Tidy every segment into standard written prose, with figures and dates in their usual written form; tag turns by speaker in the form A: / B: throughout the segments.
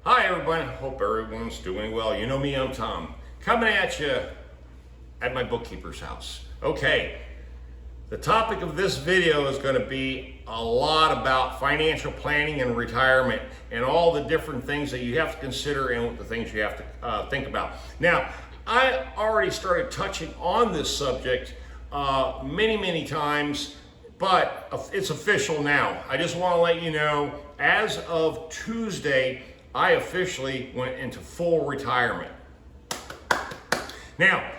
A: Hi everyone, hope everyone's doing well. You know me, I'm Tom, coming at you at my bookkeeper's house. Okay, the topic of this video is going to be a lot about financial planning and retirement and all the different things that you have to consider and the things you have to think about. Now, I already started touching on this subject many times, but it's official now. I just want to let you know, as of Tuesday, I officially went into full retirement. Now,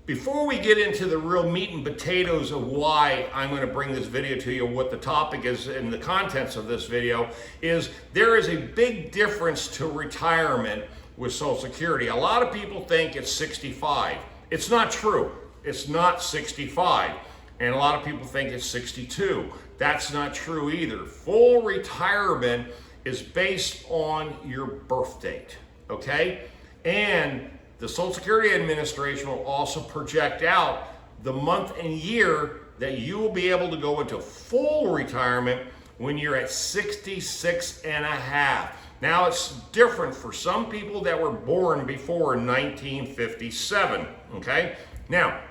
A: before we get into the real meat and potatoes of why I'm going to bring this video to you, what the topic is and the contents of this video, is there is a big difference to retirement with Social Security. A lot of people think it's 65. It's not true. It's not 65. And a lot of people think it's 62. That's not true either. Full retirement is based on your birth date, okay? And the Social Security Administration will also project out the month and year that you will be able to go into full retirement when you're at 66 and a half. Now, it's different for some people that were born before 1957, okay? Now,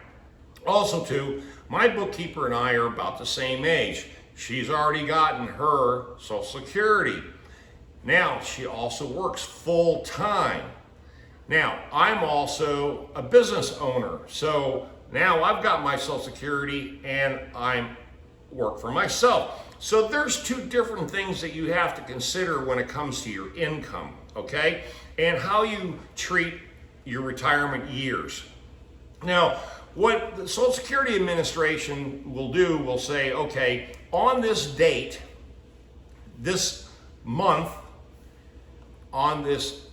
A: also too, my bookkeeper and I are about the same age. She's already gotten her Social Security. Now, she also works full time. Now, I'm also a business owner. So now I've got my Social Security and I work for myself. So there's two different things that you have to consider when it comes to your income, okay? And how you treat your retirement years. Now, what the Social Security Administration will do, will say, okay, on this date, this month, on this,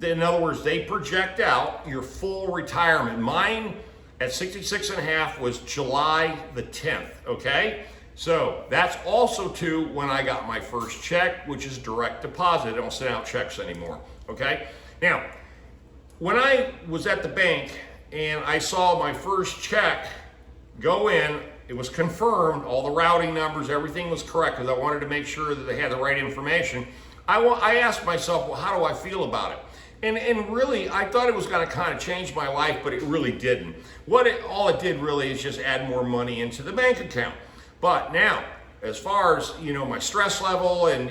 A: in other words, they project out your full retirement. Mine at 66 and a half was July the 10th, okay? So that's also too when I got my first check, which is direct deposit. I don't send out checks anymore, okay? Now, when I was at the bank and I saw my first check go in, it was confirmed, all the routing numbers, everything was correct, because I wanted to make sure that they had the right information. I asked myself, well, how do I feel about it? And really, I thought it was going to kind of change my life, but it really didn't. All it did really is just add more money into the bank account. But now, as far as, my stress level and,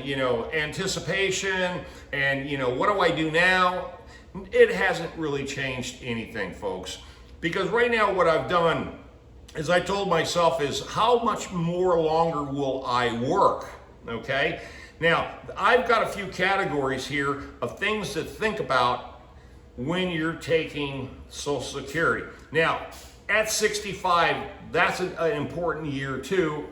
A: anticipation and, what do I do now? It hasn't really changed anything, folks. Because right now what I've done is I told myself is how much more longer will I work, okay? Now, I've got a few categories here of things to think about when you're taking Social Security. Now, at 65, that's an important year too,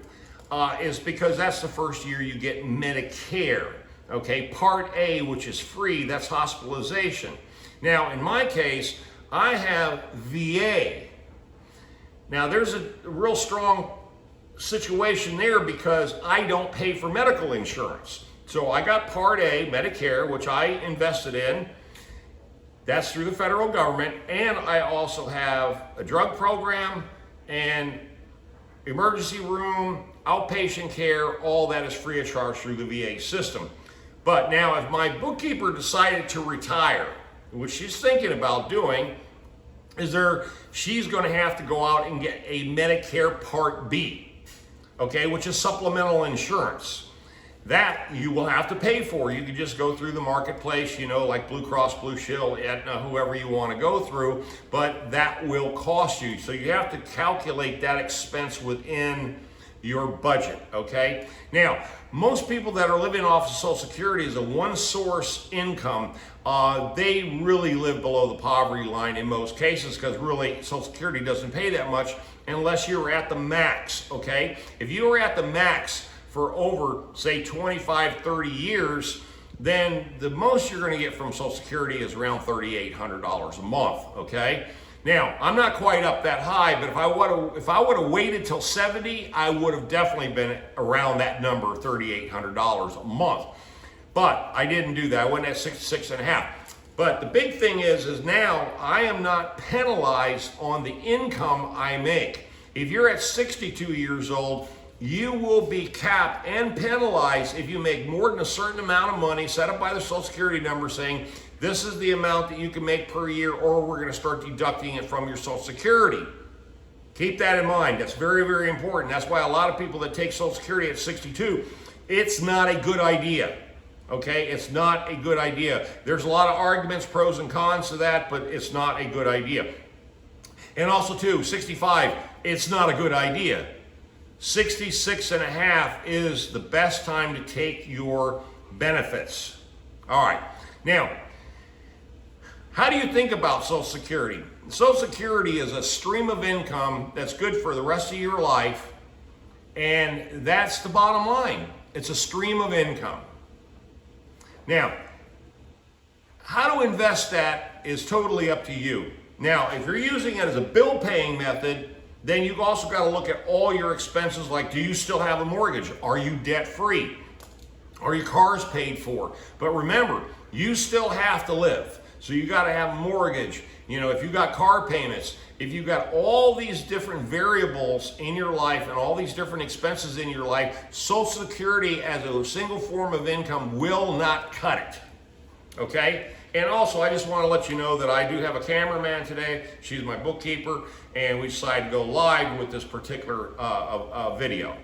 A: is because that's the first year you get Medicare, okay? Part A, which is free, that's hospitalization. Now, in my case, I have VA. Now, there's a real strong situation there because I don't pay for medical insurance. So I got Part A, Medicare, which I invested in. That's through the federal government. And I also have a drug program and emergency room, outpatient care, all that is free of charge through the VA system. But now if my bookkeeper decided to retire, which she's thinking about doing, she's going to have to go out and get a Medicare Part B, okay, which is supplemental insurance. That you will have to pay for. You can just go through the marketplace, like Blue Cross Blue Shield, Aetna, whoever you want to go through, but that will cost you. So you have to calculate that expense within your budget, okay? Now, most people that are living off of Social Security as a one-source income, they really live below the poverty line in most cases because really Social Security doesn't pay that much unless you're at the max, okay? If you are at the max for over, say, 25, 30 years, then the most you're going to get from Social Security is around $3,800 a month, okay? Now, I'm not quite up that high, but if I would have waited till 70, I would have definitely been around that number, $3,800 a month. But I didn't do that. I went at 66 and a half. But the big thing is now I am not penalized on the income I make. If you're at 62 years old, you will be capped and penalized if you make more than a certain amount of money set up by the Social Security number saying, this is the amount that you can make per year, or we're going to start deducting it from your Social Security. Keep that in mind. That's very, very important. That's why a lot of people that take Social Security at 62, it's not a good idea. Okay, it's not a good idea. There's a lot of arguments, pros and cons to that, but it's not a good idea. And also too, 65, it's not a good idea. 66 and a half is the best time to take your benefits. All right, now, how do you think about Social Security? Social Security is a stream of income that's good for the rest of your life, and that's the bottom line. It's a stream of income. Now, how to invest that is totally up to you. Now, if you're using it as a bill paying method, then you've also got to look at all your expenses, like, do you still have a mortgage? Are you debt free? Are your cars paid for? But remember, you still have to live. So you got to have a mortgage. You know, if you got car payments, if you've got all these different variables in your life and all these different expenses in your life, Social Security as a single form of income will not cut it. Okay? And also, I just want to let you know that I do have a cameraman today. She's my bookkeeper, and we decided to go live with this particular video.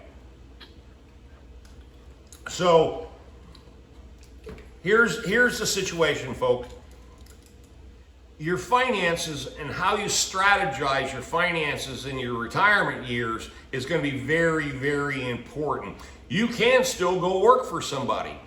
A: So, here's the situation, folks. Your finances and how you strategize your finances in your retirement years is going to be very, very important. You can still go work for somebody.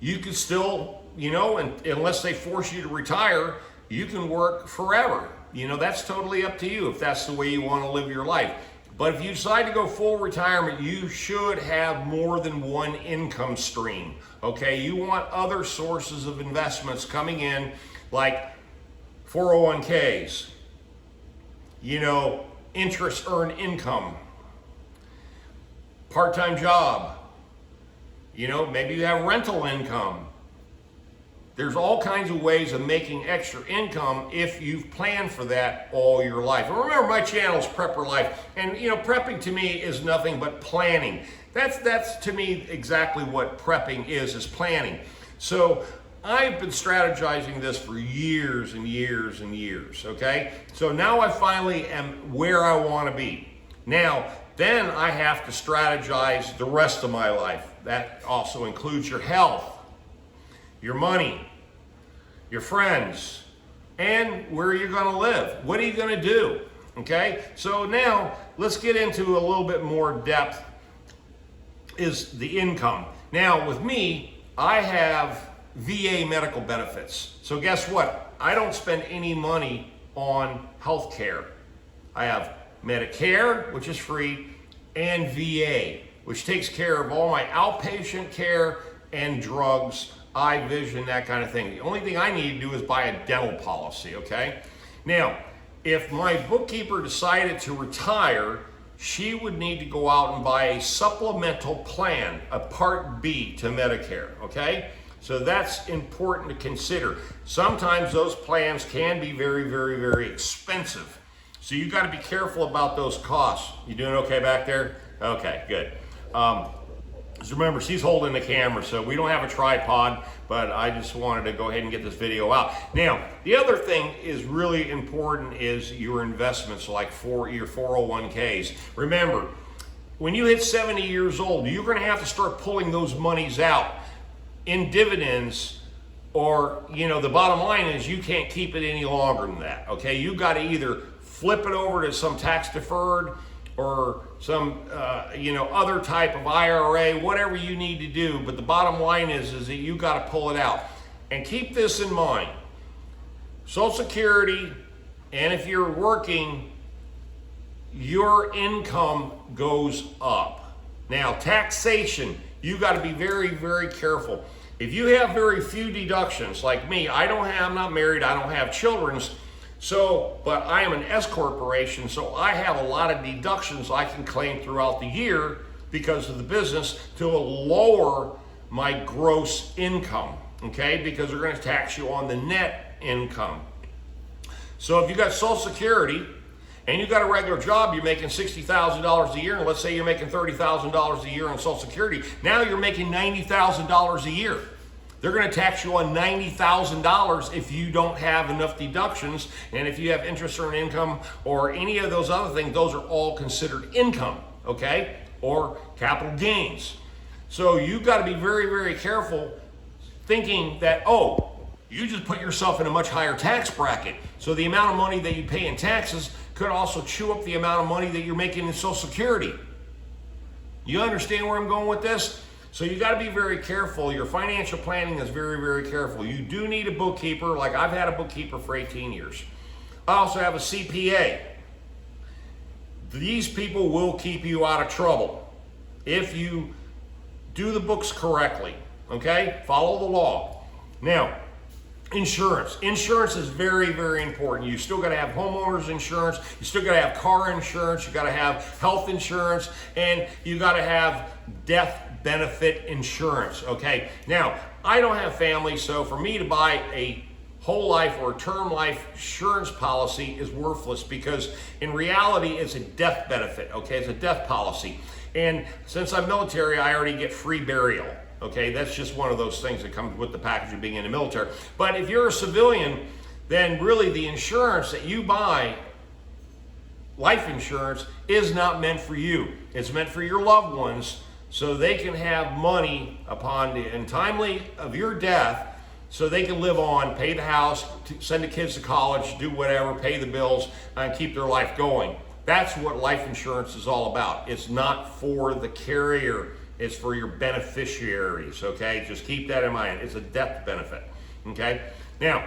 A: You can still, you know, unless they force you to retire, you can work forever. You know, that's totally up to you if that's the way you want to live your life. But if you decide to go full retirement, you should have more than one income stream. Okay, you want other sources of investments coming in, like 401ks, you know, interest earned income, part-time job, you know, maybe you have rental income. There's all kinds of ways of making extra income if you've planned for that all your life. And remember, my channel is Prepper Life, and you know, prepping to me is nothing but planning. That's to me exactly what prepping is planning. So I've been strategizing this for years and years and years, okay? So now I finally am where I want to be. Now, then I have to strategize the rest of my life. That also includes your health, your money, your friends, and where you're going to live. What are you going to do? Okay? So now let's get into a little bit more depth is the income. Now with me, I have VA medical benefits. So guess what? I don't spend any money on health care. I have Medicare, which is free, and VA, which takes care of all my outpatient care and drugs, eye vision, that kind of thing. The only thing I need to do is buy a dental policy, okay? Now, if my bookkeeper decided to retire, she would need to go out and buy a supplemental plan, a Part B to Medicare, okay? So that's important to consider. Sometimes those plans can be very, very, very expensive. So you got to be careful about those costs. You doing okay back there? Okay, good. Just remember, she's holding the camera, so we don't have a tripod, but I just wanted to go ahead and get this video out. Now, the other thing is really important is your investments, like for your 401ks. Remember, when you hit 70 years old, you're going to have to start pulling those monies out in dividends, or, you know, the bottom line is you can't keep it any longer than that, okay? You got to either flip it over to some tax deferred or some, you know, other type of IRA, whatever you need to do. But the bottom line is that you got to pull it out. And keep this in mind. Social Security, and if you're working, your income goes up. Now, taxation, you got to be very, very careful. If you have very few deductions, like me, I'm not married, I don't have children, so, but I am an S corporation, so I have a lot of deductions I can claim throughout the year because of the business to lower my gross income, okay? Because they're going to tax you on the net income. So if you got Social Security and you got a regular job, you're making $60,000 a year, and let's say you're making $30,000 a year on Social Security, now you're making $90,000 a year. They're going to tax you on $90,000 if you don't have enough deductions, and if you have interest earned income or any of those other things, those are all considered income, okay, or capital gains. So you've got to be very, very careful thinking that, oh, you just put yourself in a much higher tax bracket. So the amount of money that you pay in taxes could also chew up the amount of money that you're making in Social Security. You understand where I'm going with this? So you got to be very careful. Your financial planning is very, very careful. You do need a bookkeeper. Like I've had a bookkeeper for 18 years. I also have a CPA. These people will keep you out of trouble if you do the books correctly, okay? Follow the law. Now, insurance. Insurance is very, very important. You still got to have homeowners insurance. You still got to have car insurance. You got to have health insurance, and you got to have death benefit insurance, okay? Now, I don't have family, so for me to buy a whole life or term life insurance policy is worthless, because in reality it's a death benefit, okay? It's a death policy. And since I'm military, I already get free burial. Okay, that's just one of those things that comes with the package of being in the military. But if you're a civilian, then really the insurance that you buy, life insurance, is not meant for you. It's meant for your loved ones, so they can have money upon the untimely of your death, so they can live on, pay the house, send the kids to college, do whatever, pay the bills, and keep their life going. That's what life insurance is all about. It's not for the carrier. It's for your beneficiaries, okay? Just keep that in mind. It's a death benefit, okay? Now,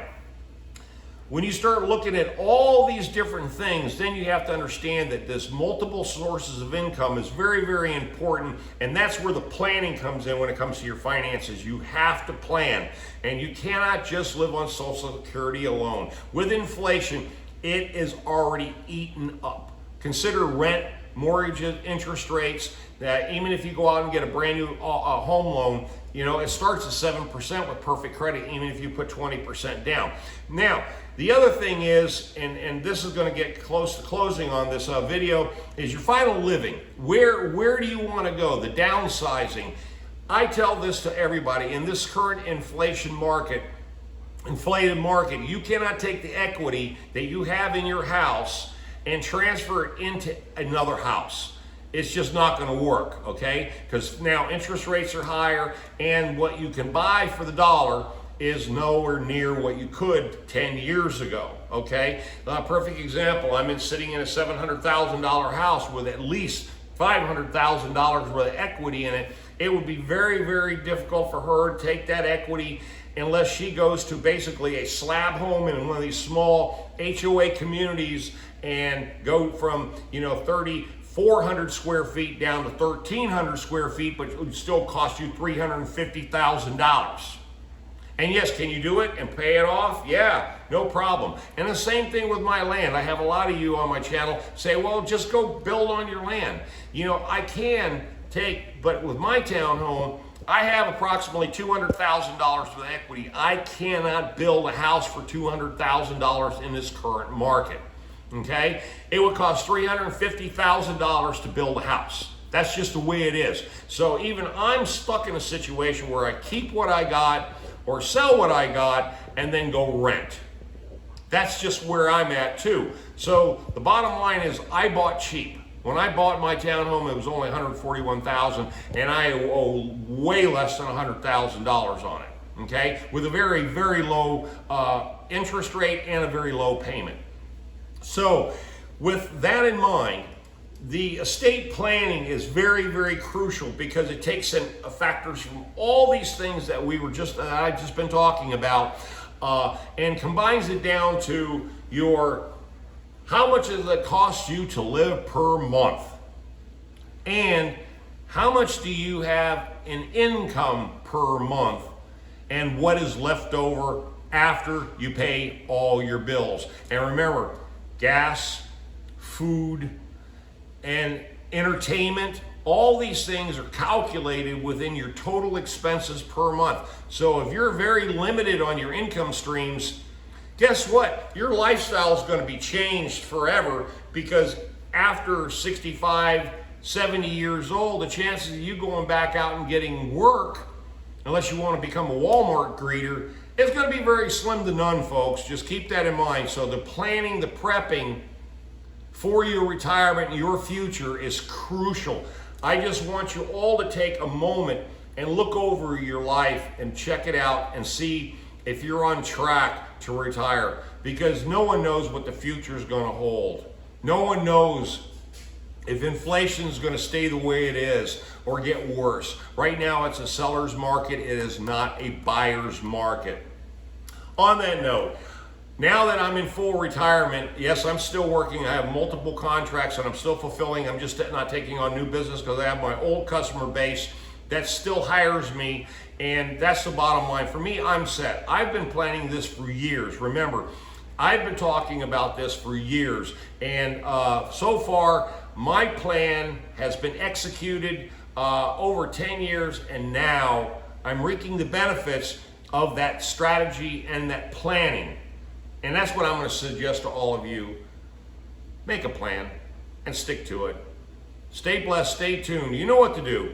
A: when you start looking at all these different things, then you have to understand that this multiple sources of income is very, very important, and that's where the planning comes in when it comes to your finances. You have to plan, and you cannot just live on Social Security alone. With inflation, it is already eaten up. Consider rent, mortgages, interest rates. Even if you go out and get a brand new home loan, you know, it starts at 7% with perfect credit, even if you put 20% down. Now, the other thing is, and this is going to get close to closing on this video, is your final living. Where do you want to go? The downsizing. I tell this to everybody. In this current inflated market, you cannot take the equity that you have in your house and transfer it into another house. It's just not going to work, okay? Because now interest rates are higher, and what you can buy for the dollar is nowhere near what you could 10 years ago, okay? A perfect example, I'm sitting in a $700,000 house with at least $500,000 worth of equity in it. It would be very, very difficult for her to take that equity unless she goes to basically a slab home in one of these small HOA communities and go from, 3,400 square feet down to 1,300 square feet, but it would still cost you $350,000. And yes, can you do it and pay it off? Yeah, no problem. And the same thing with my land. I have a lot of you on my channel say, well, just go build on your land. I can take, but with my townhome, I have approximately $200,000 for the equity. I cannot build a house for $200,000 in this current market. Okay? It would cost $350,000 to build a house. That's just the way it is. So even I'm stuck in a situation where I keep what I got or sell what I got and then go rent. That's just where I'm at too. So the bottom line is I bought cheap. When I bought my townhome, it was only $141,000, and I owe way less than $100,000 on it. Okay, with a very, very low interest rate and a very low payment. So with that in mind, the estate planning is very, very crucial because it takes in factors from all these things that I've just been talking about, and combines it down to your how much does it cost you to live per month, and how much do you have in income per month, and what is left over after you pay all your bills. And remember, gas, food, and entertainment, all these things are calculated within your total expenses per month. So if you're very limited on your income streams, guess what? Your lifestyle is going to be changed forever, because after 65, 70 years old, the chances of you going back out and getting work, unless you want to become a Walmart greeter, is going to be very slim to none, folks. Just keep that in mind. So the planning, the prepping for your retirement and your future is crucial. I just want you all to take a moment and look over your life and check it out and see if you're on track to retire, because no one knows what the future is going to hold. No one knows if inflation is going to stay the way it is or get worse. Right now it's a seller's market. It is not a buyer's market. On that note, now that I'm in full retirement, yes, I'm still working. I have multiple contracts and I'm still fulfilling. I'm just not taking on new business because I have my old customer base that still hires me, and that's the bottom line. For me, I'm set. I've been planning this for years. Remember, I've been talking about this for years, and so far, my plan has been executed over 10 years, and now I'm reaping the benefits of that strategy and that planning. And that's what I'm going to suggest to all of you. Make a plan and stick to it. Stay blessed, stay tuned. You know what to do.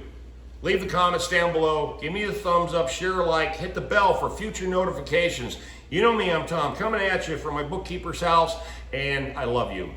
A: Leave the comments down below. Give me the thumbs up, share a like, hit the bell for future notifications. You know me, I'm Tom, coming at you from my bookkeeper's house, and I love you.